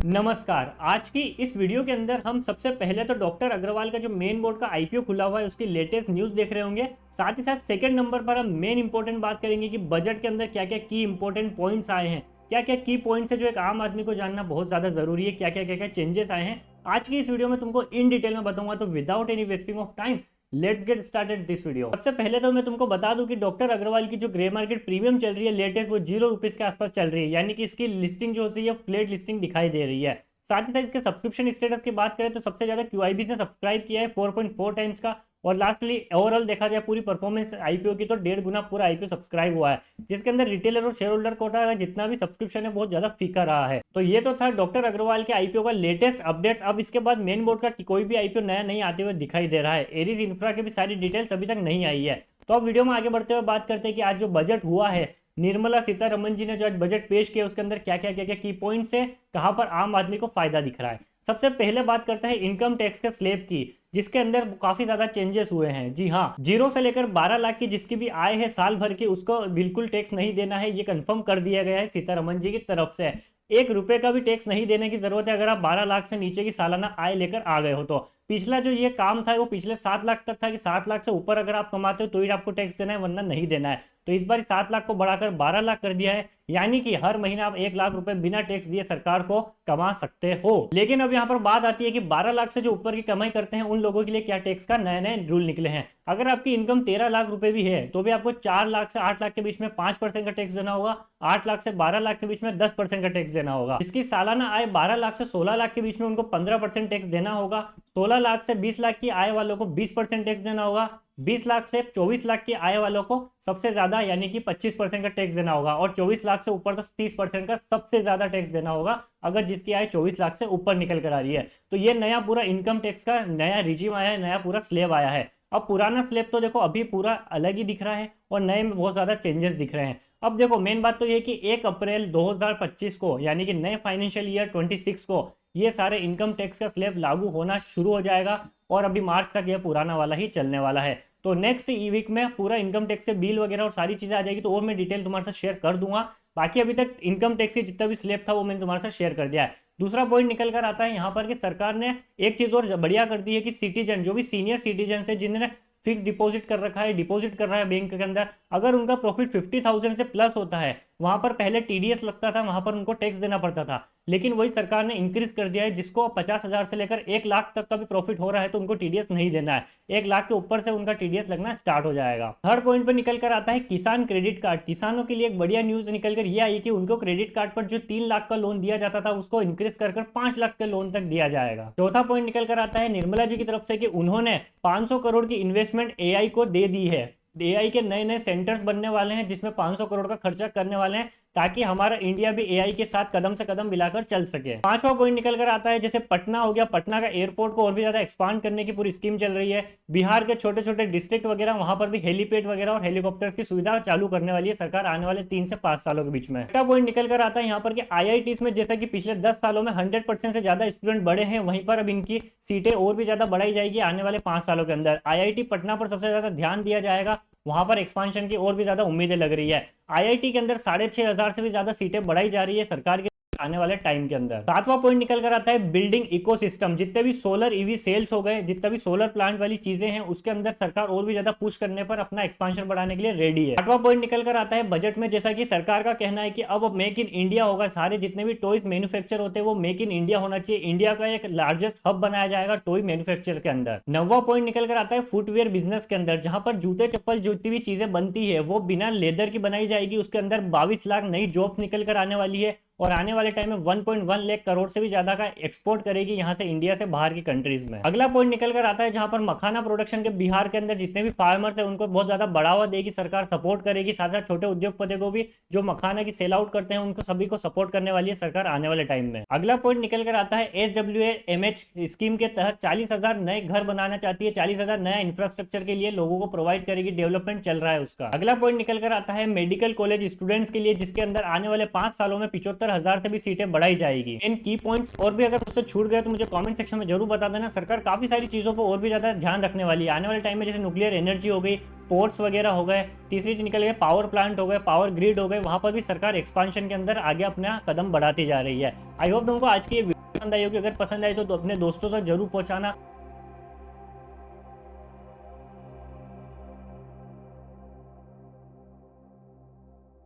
नमस्कार। आज की इस वीडियो के अंदर हम सबसे पहले तो डॉक्टर अग्रवाल का जो मेन बोर्ड का आईपीओ खुला हुआ है उसकी लेटेस्ट न्यूज़ देख रहे होंगे। साथ ही साथ सेकंड नंबर पर हम मेन इंपॉर्टेंट बात करेंगे कि बजट के अंदर क्या क्या की इंपॉर्टेंट पॉइंट्स आए हैं, क्या क्या की पॉइंट्स है जो एक आम आदमी को जानना बहुत ज़्यादा ज़रूरी है, क्या क्या चेंजेस आए हैं। आज की इस वीडियो में तुमको इन डिटेल में बताऊंगा, तो without any wasting of time let's get started this video. सबसे पहले तो मैं तुमको बता दूं कि डॉक्टर अग्रवाल की जो ग्रे मार्केट प्रीमियम चल रही है लेटेस्ट, वो ₹0 के आसपास चल रही है, यानी कि इसकी लिस्टिंग जो होती है फ्लैट लिस्टिंग दिखाई दे रही है। साथ ही साथ इसके सब्सक्रिप्शन स्टेटस की बात करें तो सबसे ज्यादा क्यूआईबी से सब्सक्राइब किया है 4.4 टाइम्स का, और लास्टली ओवरऑल देखा जाए पूरी परफॉर्मेंस आईपीओ की तो 1.5 गुना पूरा आईपीओ सब्सक्राइब हुआ है, जिसके अंदर रिटेलर और शेयर होल्डर कोटा का जितना भी सब्सक्रिप्शन है बहुत ज्यादा फीका रहा है। तो ये तो था डॉक्टर अग्रवाल के आईपीओ का लेटेस्ट अपडेट। अब इसके बाद मेन बोर्ड का कोई भी आईपीओ नया नहीं आते हुए दिखाई दे रहा है। एरीज इंफ्रा की भी सारी डिटेल्स अभी तक नहीं आई है। तो अब वीडियो में आगे बढ़ते हुए बात करते हैं कि आज जो बजट हुआ है, निर्मला सीतारमन जी ने जो आज बजट पेश किया उसके अंदर क्या क्या की पॉइंट्स है, कहां पर आम आदमी को फायदा दिख रहा है। सबसे पहले बात करते हैं इनकम टैक्स के स्लैब की, जिसके अंदर काफी ज्यादा चेंजेस हुए हैं। जी हाँ, 0 से लेकर 12 लाख की जिसकी भी आय है साल भर की, उसको बिल्कुल टैक्स नहीं देना है, ये कंफर्म कर दिया गया है सीतारमन जी की तरफ से। ₹1 का भी टैक्स नहीं देने की जरूरत है अगर आप 12 लाख से नीचे की सालाना आय लेकर आ गए हो तो। पिछला जो ये काम था वो पिछले 7 लाख तक था कि 7 लाख से ऊपर अगर आप कमाते हो तो ही आपको टैक्स देना है, वरना नहीं देना है। तो इस बार 7 लाख को बढ़ाकर 12 लाख कर दिया है, यानी कि हर महीना आप 1 लाख रुपए बिना टैक्स दिए सरकार को कमा सकते हो। लेकिन अब यहाँ पर बात आती है कि 12 लाख से जो ऊपर की कमाई करते हैं उन लोगों के लिए क्या टैक्स का नए नए रूल निकले हैं। अगर आपकी इनकम 13 लाख रुपए भी है तो भी आपको 4 लाख से 8 लाख के बीच में 5% का टैक्स देना होगा, 8 लाख से 12 लाख के बीच में 10% का टैक्स देना होगा। जिसकी सालाना आय 12 लाख से 16 लाख के बीच में उनको 15% टैक्स देना होगा, 16 लाख से 20 लाख की आय वालों को 20% टैक्स देना होगा, 20 लाख से 24 लाख की आय वालों को सबसे ज्यादा यानी कि 25% का टैक्स देना होगा, और 24 लाख से ऊपर तो 30% का सबसे ज्यादा टैक्स देना होगा अगर जिसकी आय 24 लाख से ऊपर निकल कर आ रही है। तो ये नया पूरा इनकम टैक्स का नया रिजीम आया है, नया पूरा स्लेब आया है। अब पुराना स्लेब तो देखो अभी पूरा अलग ही दिख रहा है और नए में बहुत ज्यादा चेंजेस दिख रहे हैं। अब देखो मेन बात तो ये कि 1 अप्रैल 2025 को यानी कि नए फाइनेंशियल ईयर 26 को ये सारे इनकम टैक्स का स्लेब लागू होना शुरू हो जाएगा, और अभी मार्च तक यह पुराना वाला ही चलने वाला है। तो नेक्स्ट वीक में पूरा इनकम टैक्स के बिल वगैरह और सारी चीजें आ जाएगी, तो और मैं डिटेल तुम्हारे साथ शेयर कर दूंगा। बाकी अभी तक इनकम टैक्स की जितना भी स्लेब था वो मैंने तुम्हारे साथ शेयर कर दिया है। दूसरा पॉइंट निकल कर आता है यहाँ पर कि सरकार ने एक चीज और बढ़िया कर दी है कि सिटीजन जो भी सीनियर सिटीजन है जिन्होंने फिक्स डिपॉजिट कर रखा है, डिपॉजिट कर रहा है बैंक के अंदर, अगर उनका प्रॉफिट 50,000 से प्लस होता है, वहां पर पहले टीडीएस लगता था, वहां पर उनको टैक्स देना पड़ता था, लेकिन वही सरकार ने इंक्रीज कर दिया है। जिसको 50,000 से लेकर 1 लाख तक का भी प्रॉफिट हो रहा है तो उनको टीडीएस नहीं देना है, 1 लाख के ऊपर से उनका टीडीएस लगना स्टार्ट हो जाएगा। थर्ड पॉइंट पर निकल कर आता है किसान क्रेडिट कार्ड। किसानों के लिए एक बढ़िया न्यूज निकल कर यह आई कि उनको क्रेडिट कार्ड पर जो 3 लाख का लोन दिया जाता था उसको इंक्रीज कर 5 लाख के लोन तक दिया जाएगा। चौथा पॉइंट निकल कर आता है निर्मला जी की तरफ से कि उन्होंने 500 करोड़ की इन्वेस्टमेंट एआई को दे दी है। एआई के नए नए सेंटर्स बनने वाले हैं जिसमें 500 करोड़ का खर्चा करने वाले हैं, ताकि हमारा इंडिया भी एआई के साथ कदम से कदम मिलाकर चल सके। पांचवा पॉइंट निकल कर आता है जैसे पटना हो गया, पटना का एयरपोर्ट को और भी ज्यादा एक्सपांड करने की पूरी स्कीम चल रही है। बिहार के छोटे छोटे डिस्ट्रिक्ट वगैरह वहां पर भी हेलीपैड वगैरह और हेलीकॉप्टर्स की सुविधा चालू करने वाली है सरकार आने वाले 3 से 5 सालों के बीच में। छठा पॉइंट निकल कर आता है यहाँ पर कि आईआईटीज में जैसा कि पिछले 10 सालों में 100% से ज्यादा स्टूडेंट बढ़े हैं, वहीं पर अब इनकी सीटें और भी ज्यादा बढ़ाई जाएगी आने वाले 5 सालों के अंदर। आईआईटी पटना पर सबसे ज्यादा ध्यान दिया जाएगा, वहां पर एक्सपांशन की और भी ज्यादा उम्मीदें लग रही है। आईआईटी के अंदर 6,500 से भी ज्यादा सीटें बढ़ाई जा रही है सरकार की आने वाले टाइम के अंदर। सातवां पॉइंट निकल कर आता है बिल्डिंग इकोसिस्टम। जितने भी सोलर ईवी सेल्स हो गए, जितना भी सोलर प्लांट वाली चीजें हैं, उसके अंदर सरकार और भी ज्यादा पुश करने पर अपना एक्सपांशन बढ़ाने के लिए रेडी है। आठवां पॉइंट निकल कर आता है बजट में, जैसा कि सरकार का कहना है कि अब मेक इन इंडिया होगा, सारे जितने भी टॉयज मैन्युफैक्चर होते हैं वो मेक इन इंडिया होना चाहिए, इंडिया का एक लार्जेस्ट हब बनाया जाएगा टॉय मैन्युफैक्चर के अंदर। नौवां पॉइंट निकल कर आता है फुटवेयर बिजनेस के अंदर, जहां पर जूते चप्पल जितनी भी चीजें बनती है वो बिना लेदर की बनाई जाएगी, उसके अंदर 22 लाख नई जॉब्स निकल कर आने वाली है, और आने वाले टाइम में 1.1 लाख करोड़ से भी ज्यादा का एक्सपोर्ट करेगी यहां से इंडिया से बाहर की कंट्रीज में। अगला पॉइंट निकल कर आता है जहां पर मखाना प्रोडक्शन के बिहार के अंदर जितने भी फार्मर्स हैं उनको बहुत ज्यादा बढ़ावा देगी सरकार, सपोर्ट करेगी। साथ साथ छोटे उद्योगपति को भी जो मखाना की सेल आउट करते हैं उनको सभी को सपोर्ट करने वाली है सरकार आने वाले टाइम में। अगला पॉइंट निकल कर आता है SWAMH स्कीम के तहत 40,000 नए घर बनाना चाहती है, 40,000 नया इंफ्रास्ट्रक्चर के लिए लोगों को प्रोवाइड करेगी, डेवलपमेंट चल रहा है उसका। अगला पॉइंट निकल कर आता है मेडिकल कॉलेज स्टूडेंट्स के लिए, जिसके अंदर आने वाले 5 सालों में 75,000 से भी सीटें बढ़ाई जाएगी। इन की पॉइंट्स और भी अगर उससे छूट गए तो मुझे कमेंट सेक्शन में जरूर बता देना। सरकार काफी सारी चीजों पर और भी ज्यादा ध्यान रखने वाली है आने वाले टाइम में, जैसे न्यूक्लियर एनर्जी हो गई, पोर्ट्स वगैरह हो गए, तीसरी चीज निकल गए पावर प्लांट हो गए, पावर ग्रिड हो गए, वहां पर भी सरकार एक्सपांशन के अंदर आगे अपना कदम बढ़ाती जा रही है। आई होप तुमको आज की पसंद आई होगी। अगर पसंद आई तो अपने दोस्तों तक जरूर पहुंचाना।